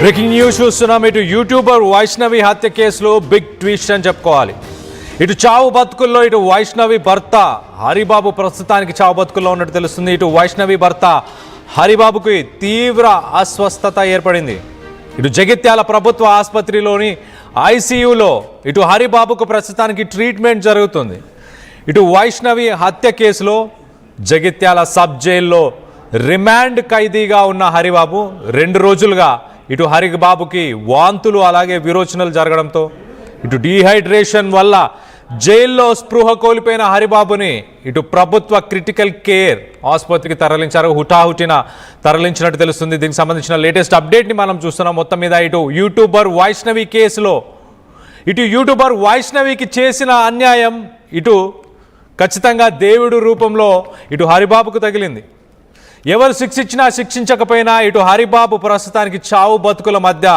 Breaking news చూస్తున్నాం. ఇటు YouTuber Vaishnavi హత్య కేసులో బిగ్ ట్విస్ట్ అని చెప్పుకోవాలి. ఇటు చావు బతుకుల్లో ఇటు వైష్ణవి భర్త హరిబాబు ప్రస్తుతానికి చావు బతుకుల్లో ఉన్నట్టు తెలుస్తుంది. ఇటు వైష్ణవి భర్త హరిబాబుకి తీవ్ర అస్వస్థత ఏర్పడింది. ఇటు జగిత్యాల ప్రభుత్వ ఆసుపత్రిలోని ఐసీయూలో ఇటు హరిబాబుకు ప్రస్తుతానికి ట్రీట్మెంట్ జరుగుతుంది. ఇటు వైష్ణవి హత్య కేసులో జగిత్యాల సబ్ జైల్లో రిమాండ్ ఖైదీగా ఉన్న హరిబాబు 2 రోజులుగా ఇటు హరిబాబుకి వాంతులు అలాగే విరోచనలు జరగడంతో ఇటు డీహైడ్రేషన్ వల్ల జైల్లో స్పృహ కోల్పోయిన హరిబాబుని ఇటు ప్రభుత్వ క్రిటికల్ కేర్ ఆసుపత్రికి తరలించారు. హుటాహుటిన తరలించినట్టు తెలుస్తుంది. దీనికి సంబంధించిన లేటెస్ట్ అప్డేట్ని మనం చూస్తున్నాం. మొత్తం మీద ఇటు యూట్యూబర్ వైష్ణవి కేసులో ఇటు యూట్యూబర్ వైష్ణవికి చేసిన అన్యాయం ఇటు ఖచ్చితంగా దేవుడు రూపంలో ఇటు హరిబాబుకు తగిలింది. ఎవరు శిక్షించినా శిక్షించకపోయినా ఇటు హరిబాబు ప్రస్తుతానికి చావు బతుకుల మధ్య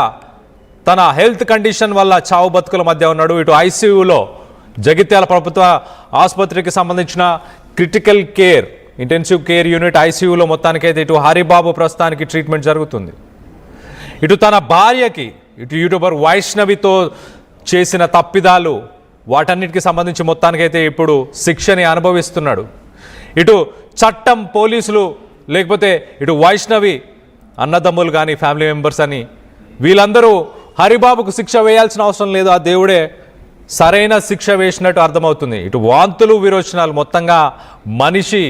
తన హెల్త్ కండిషన్ వల్ల చావు బతుకుల మధ్య ఉన్నాడు. ఇటు ఐసీయూలో జగిత్యాల ప్రభుత్వ ఆసుపత్రికి సంబంధించిన critical care intensive care unit ఐసీయూలో మొత్తానికైతే ఇటు హరిబాబు ప్రస్తుతానికి ట్రీట్మెంట్ జరుగుతుంది. ఇటు తన భార్యకి ఇటు యూట్యూబర్ వైష్ణవితో చేసిన తప్పిదాలు వాటన్నిటికి సంబంధించి మొత్తానికైతే ఇప్పుడు శిక్షని అనుభవిస్తున్నాడు. ఇటు చట్టం, పోలీసులు, లేకపోతే ఇటు వైష్ణవి అన్నదమ్ములు కానీ ఫ్యామిలీ మెంబర్స్ అని వీళ్ళందరూ హరిబాబుకు శిక్ష వేయాల్సిన అవసరం లేదు. ఆ దేవుడే సరైన శిక్ష వేసినట్టు అర్థమవుతుంది. ఇటు వాంతులు, విరోచనాలు, మొత్తంగా మనిషి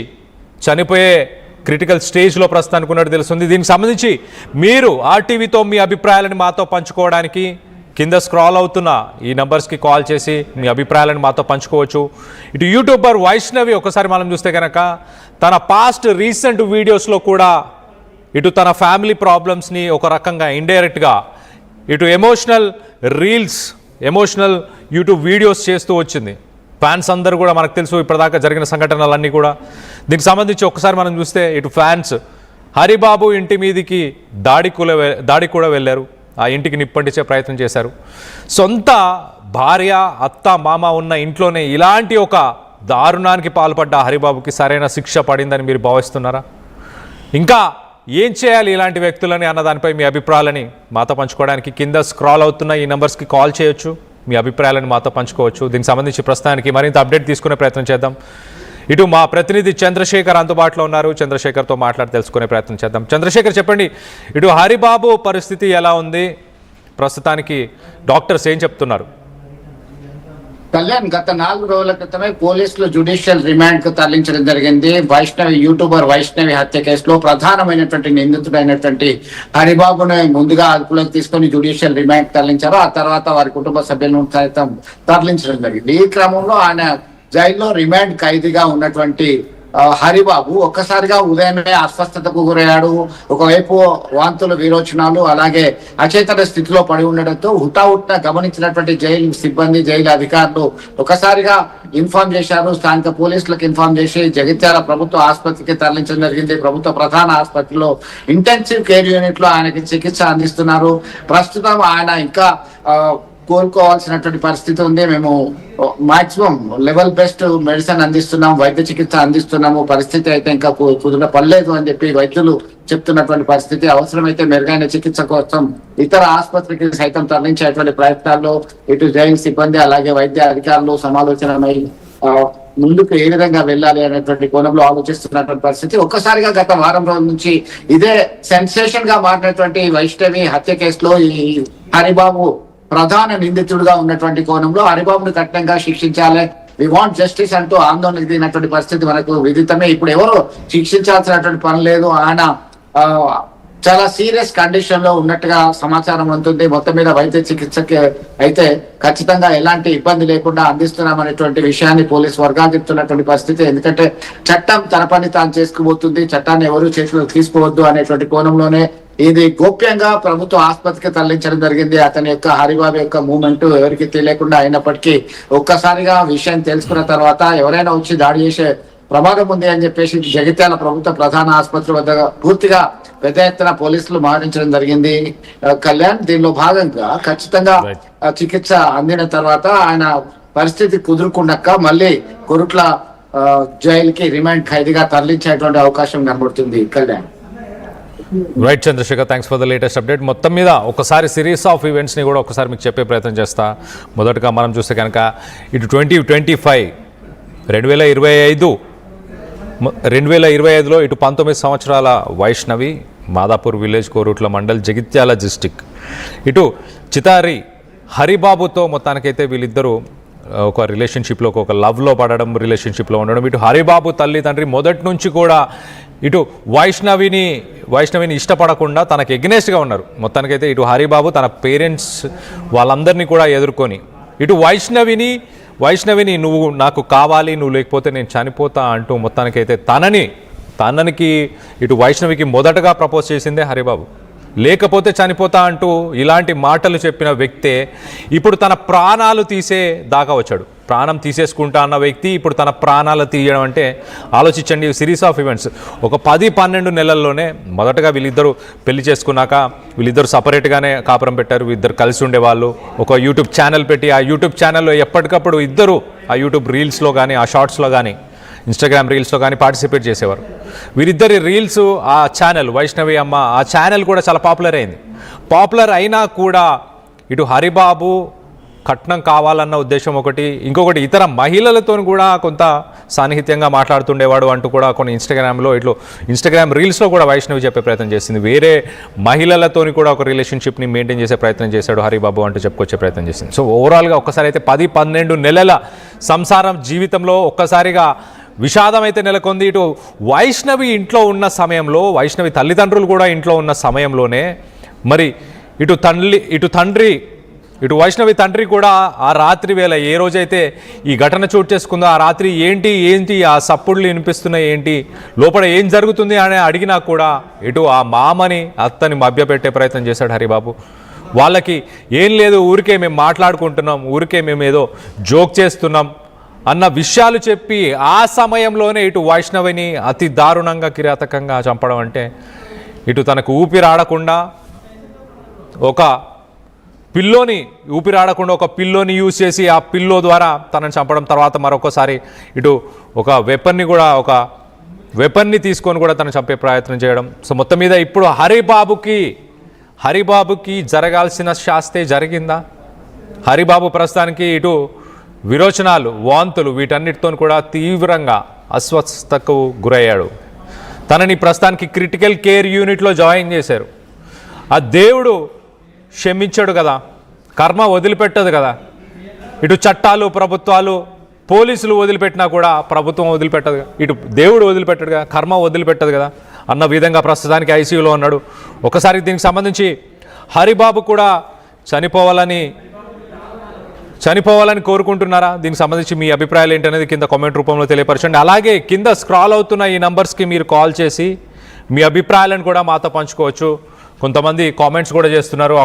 చనిపోయే క్రిటికల్ స్టేజ్లో ప్రస్తుతానికి ఉన్నట్టు తెలుస్తుంది. దీనికి సంబంధించి మీరు ఆర్టీవీతో మీ అభిప్రాయాలను మాతో పంచుకోవడానికి కింద స్క్రాల్ అవుతున్న ఈ నంబర్స్కి కాల్ చేసి మీ అభిప్రాయాలను మాతో పంచుకోవచ్చు. ఇటు యూట్యూబర్ వైష్ణవి ఒకసారి మనం చూస్తే కనుక తన పాస్ట్ రీసెంట్ వీడియోస్లో కూడా ఇటు తన ఫ్యామిలీ ప్రాబ్లమ్స్ని ఒక రకంగా ఇండైరెక్ట్గా ఇటు emotional reels, emotional YouTube videos చేస్తూ వచ్చింది. ఫ్యాన్స్ అందరూ కూడా మనకు తెలుసు ఇప్పటిదాకా జరిగిన సంఘటనలన్నీ కూడా. దీనికి సంబంధించి ఒకసారి మనం చూస్తే ఇటు ఫ్యాన్స్ హరిబాబు ఇంటి మీదికి దాడి కూడా వెళ్ళారు. ఆ ఇంటికి నిప్పంటించే ప్రయత్నం చేశారు. సొంత భార్య, అత్త, మామ ఉన్న ఇంట్లోనే ఇలాంటి ఒక దారుణానికి పాల్పడ్డ హరిబాబుకి సరైన శిక్ష పడిందని మీరు భావిస్తున్నారా? ఇంకా ఏం చేయాలి ఇలాంటి వ్యక్తులని అన్న దానిపై మీ అభిప్రాయాలని మాతో పంచుకోవడానికి కింద స్క్రాల్ అవుతున్న ఈ నెంబర్స్కి కాల్ చేయొచ్చు. మీ అభిప్రాయాలను మాతో పంచుకోవచ్చు. దీనికి సంబంధించి ప్రస్తుతానికి మరింత అప్డేట్ తీసుకునే ప్రయత్నం చేద్దాం. ఇటు మా ప్రతినిధి చంద్రశేఖర్ అందుబాటులో ఉన్నారు. చంద్రశేఖర్తో మాట్లాడి తెలుసుకునే ప్రయత్నం చేద్దాం. చంద్రశేఖర్, చెప్పండి, ఇటు హరిబాబు పరిస్థితి ఎలా ఉంది? ప్రస్తుతానికి డాక్టర్స్ ఏం చెప్తున్నారు? కళ్యాణ్, గత 4 రోజుల క్రితమే పోలీసులు జ్యుడిషియల్ రిమాండ్ కు తరలించడం జరిగింది. యూట్యూబర్ వైష్ణవి హత్య కేసులో ప్రధానమైనటువంటి నిందితుడైనటువంటి హరిబాబును ముందుగా అదుపులోకి తీసుకొని జ్యుడిషియల్ రిమాండ్ తరలించారు. ఆ తర్వాత వారి కుటుంబ సభ్యులను సైతం తరలించడం జరిగింది. ఈ క్రమంలో ఆయన జైల్లో రిమాండ్ ఖైదీగా ఉన్నటువంటి హరిబాబు ఒక్కసారిగా ఉదయమే అస్వస్థతకు గురయ్యాడు. ఒకవైపు వాంతులు, విరోచనాలు, అలాగే అచేతన స్థితిలో పడి ఉండడంతో హుటాహుటిన గమనించినటువంటి జైలు సిబ్బంది, జైలు అధికారులు ఒకసారిగా ఇన్ఫార్మ్ చేశారు. స్థానిక పోలీసులకు ఇన్ఫార్మ్ చేసి జగిత్యాల ప్రభుత్వ ఆసుపత్రికి తరలించడం జరిగింది. ప్రభుత్వ ప్రధాన ఆసుపత్రిలో ఇంటెన్సివ్ కేర్ యూనిట్ లో ఆయనకి చికిత్స అందిస్తున్నారు. ప్రస్తుతం ఆయన ఇంకా కోలుకోవాల్సినటువంటి పరిస్థితి ఉంది. మేము మాక్సిమం లెవెల్ బెస్ట్ మెడిసిన్ అందిస్తున్నాం, వైద్య చికిత్స అందిస్తున్నాము. పరిస్థితి అయితే ఇంకా కుదుట పడలేదు అని చెప్పి వైద్యులు చెప్తున్నటువంటి పరిస్థితి. అవసరమైతే మెరుగైన చికిత్స కోసం ఇతర ఆసుపత్రికి సైతం తరలించేటువంటి ప్రయత్నాల్లో ఇటు జైలు సిబ్బంది అలాగే వైద్య అధికారులు సమాలోచనమై ముందుకు ఏ విధంగా వెళ్ళాలి అనేటువంటి కోణంలో ఆలోచిస్తున్నటువంటి పరిస్థితి. ఒక్కసారిగా గత వారం రోజుల నుంచి ఇదే సెన్సేషన్ గా మారినటువంటి వైష్ణవి హత్య కేసులో ఈ హరిబాబు ప్రధాన నిందితుడుగా ఉన్నటువంటి కోణంలో హరిబాబును కఠినంగా శిక్షించాలి, వి వాంట్ జస్టిస్ అంటూ ఆందోళనకు దిగినటువంటి పరిస్థితి మనకు విదితమే. ఇప్పుడు ఎవరు శిక్షించాల్సినటువంటి పని లేదు. ఆయన చాలా సీరియస్ కండిషన్ లో ఉన్నట్టుగా సమాచారం ఉంటుంది. మొత్తం మీద వైద్య చికిత్సకి అయితే ఖచ్చితంగా ఎలాంటి ఇబ్బంది లేకుండా అందిస్తున్నామనేటువంటి విషయాన్ని పోలీసు వర్గాలు చెప్తున్నటువంటి పరిస్థితి. ఎందుకంటే చట్టం తన పని తాను చేసుకుపోతుంది, చట్టాన్ని ఎవరు చేతిలోకి తీసుకోవద్దు అనేటువంటి కోణంలోనే ఇది గోప్యంగా ప్రభుత్వ ఆసుపత్రికి తరలించడం జరిగింది. అతని యొక్క హరిబాబు యొక్క మూమెంట్ ఎవరికి తెలియకుండా అయినప్పటికీ ఒక్కసారిగా విషయం తెలుసుకున్న తర్వాత ఎవరైనా వచ్చి దాడి చేసే ప్రమాదం ఉంది అని చెప్పేసి జగిత్యాల ప్రభుత్వ ప్రధాన ఆసుపత్రి వద్ద పూర్తిగా పెద్ద ఎత్తున పోలీసులు మరణించడం జరిగింది. కళ్యాణ్, దీనిలో భాగంగా ఖచ్చితంగా చికిత్స అందిన తర్వాత ఆయన పరిస్థితి కుదురుకున్నాక మళ్ళీ కొరుట్ల జైలుకి రిమాండ్ ఖైదీగా తరలించేటువంటి అవకాశం కనబడుతుంది. Kalyan, right Chandrashekar, thanks for the latest update. మొత్తం మీద ఒకసారి సిరీస్ ఆఫ్ ఈవెంట్స్ని కూడా ఒకసారి మీకు చెప్పే ప్రయత్నం చేస్తా. మొదటగా మనం చూస్తే కనుక ఇటు 2025 2025లో ఇటు 19 సంవత్సరాల వైష్ణవి, మాదాపూర్ విలేజ్, కోరుట్ల మండల్, జగిత్యాల డిస్టిక్. ఇటు చితారి హరిబాబుతో మొత్తానికైతే వీళ్ళిద్దరూ ఒక రిలేషన్షిప్లో, ఒక లవ్లో పడడం, రిలేషన్షిప్లో ఉండడం. ఇటు హరిబాబు తల్లి తండ్రి మొదటి నుంచి కూడా ఇటు వైష్ణవిని ఇష్టపడకుండా తనకు ఎగ్నెస్ట్గా ఉన్నారు. మొత్తానికైతే ఇటు హరిబాబు తన పేరెంట్స్ వాళ్ళందరినీ కూడా ఎదుర్కొని ఇటు వైష్ణవిని నువ్వు నాకు కావాలి, నువ్వు లేకపోతే నేను చనిపోతా అంటూ మొత్తానికైతే తననికి ఇటు వైష్ణవికి మొదటగా ప్రపోజ్ చేసిందే హరిబాబు. లేకపోతే చనిపోతా అంటూ ఇలాంటి మాటలు చెప్పిన వ్యక్తే ఇప్పుడు తన ప్రాణాలు తీసే దాకా వచ్చాడు. ప్రాణం తీసేసుకుంటా అన్న వ్యక్తి ఇప్పుడు తన ప్రాణాలు తీయడం అంటే ఆలోచించండి. సిరీస్ ఆఫ్ ఈవెంట్స్ ఒక 10-12 నెలల్లోనే మొదటగా వీళ్ళిద్దరూ పెళ్లి చేసుకున్నాక వీళ్ళిద్దరు సపరేట్గానే కాపురం పెట్టారు. ఇద్దరు కలిసి ఉండేవాళ్ళు. ఒక యూట్యూబ్ ఛానల్ పెట్టి ఆ యూట్యూబ్ ఛానల్లో ఎప్పటికప్పుడు ఇద్దరు ఆ యూట్యూబ్ రీల్స్లో కానీ, ఆ షార్ట్స్లో కానీ, ఇన్స్టాగ్రామ్ రీల్స్లో కానీ పార్టిసిపేట్ చేసేవారు. వీరిద్దరి రీల్స్, ఆ ఛానల్ వైష్ణవి అమ్మ, ఆ ఛానల్ కూడా చాలా పాపులర్ అయింది. పాపులర్ అయినా కూడా ఇటు హరిబాబు కట్నం కావాలన్న ఉద్దేశం ఒకటి, ఇంకొకటి ఇతర మహిళలతో కూడా కొంత సాన్నిహిత్యంగా మాట్లాడుతుండేవాడు అంటూ కూడా కొన్ని ఇన్స్టాగ్రామ్ రీల్స్లో కూడా వైష్ణవి చెప్పే ప్రయత్నం చేసింది. వేరే మహిళలతోని కూడా ఒక రిలేషన్షిప్ని మెయింటైన్ చేసే ప్రయత్నం చేశాడు హరిబాబు అంటూ చెప్పుకొచ్చే ప్రయత్నం చేసింది. సో ఓవరాల్గా ఒక్కసారి అయితే 10-12 నెలల సంసారం జీవితంలో ఒక్కసారిగా విషాదం అయితే నెలకొంది. ఇటు వైష్ణవి ఇంట్లో ఉన్న సమయంలో, వైష్ణవి తల్లిదండ్రులు కూడా ఇంట్లో ఉన్న సమయంలోనే మరి ఇటు వైష్ణవి తండ్రి కూడా ఆ రాత్రి వేళ ఏ రోజైతే ఈ ఘటన చోటు చేసుకుందో ఆ రాత్రి ఏంటి ఆ సప్పుడులు వినిపిస్తున్నాయి, ఏంటి లోపల ఏం జరుగుతుంది అని అడిగినా కూడా ఇటు ఆ మామని అత్తని మభ్యపెట్టే ప్రయత్నం చేశాడు హరిబాబు. వాళ్ళకి ఏం లేదు, ఊరికే మేము మాట్లాడుకుంటున్నాం, ఊరికే మేము ఏదో జోక్ చేస్తున్నాం అన్న విషయాలు చెప్పి ఆ సమయంలోనే ఇటు వైష్ణవిని అతి దారుణంగా, కిరాతకంగా చంపడం అంటే ఇటు తనకు ఊపిరాడకుండా ఒక పిల్లోని యూజ్ చేసి ఆ పిల్లో ద్వారా తనని చంపడం, తర్వాత మరొకసారి ఇటు ఒక వెపన్ని తీసుకొని కూడా తను చంపే ప్రయత్నం చేయడం. సో మొత్తం మీద ఇప్పుడు హరిబాబుకి జరగాల్సిన శాస్తే జరిగిందా? హరిబాబు ప్రస్తుతానికి ఇటు విరోచనాలు, వాంతులు వీటన్నిటితో కూడా తీవ్రంగా అస్వస్థతకు గురయ్యాడు. తనని ప్రస్తుతానికి క్రిటికల్ కేర్ యూనిట్లో జాయిన్ చేశారు. ఆ దేవుడు క్షమించాడు కదా, కర్మ వదిలిపెట్టదు కదా. ఇటు చట్టాలు, ప్రభుత్వాలు, పోలీసులు వదిలిపెట్టినా కూడా ప్రభుత్వం వదిలిపెట్టదు, ఇటు దేవుడు వదిలిపెట్టడు కదా, కర్మ వదిలిపెట్టదు కదా అన్న విధంగా ప్రస్తుతానికి ఐసీయూలో ఉన్నాడు. ఒకసారి దీనికి సంబంధించి హరిబాబు కూడా చనిపోవాలని కోరుకుంటున్నారా? దీనికి సంబంధించి మీ అభిప్రాయాలు ఏంటనేది కింద కామెంట్ రూపంలో తెలియపరచండి. అలాగే కింద స్క్రాల్ అవుతున్న ఈ నంబర్స్కి మీరు కాల్ చేసి మీ అభిప్రాయాలను కూడా మాతో పంచుకోవచ్చు. కొంతమంది కామెంట్స్ కూడా చేస్తున్నారు.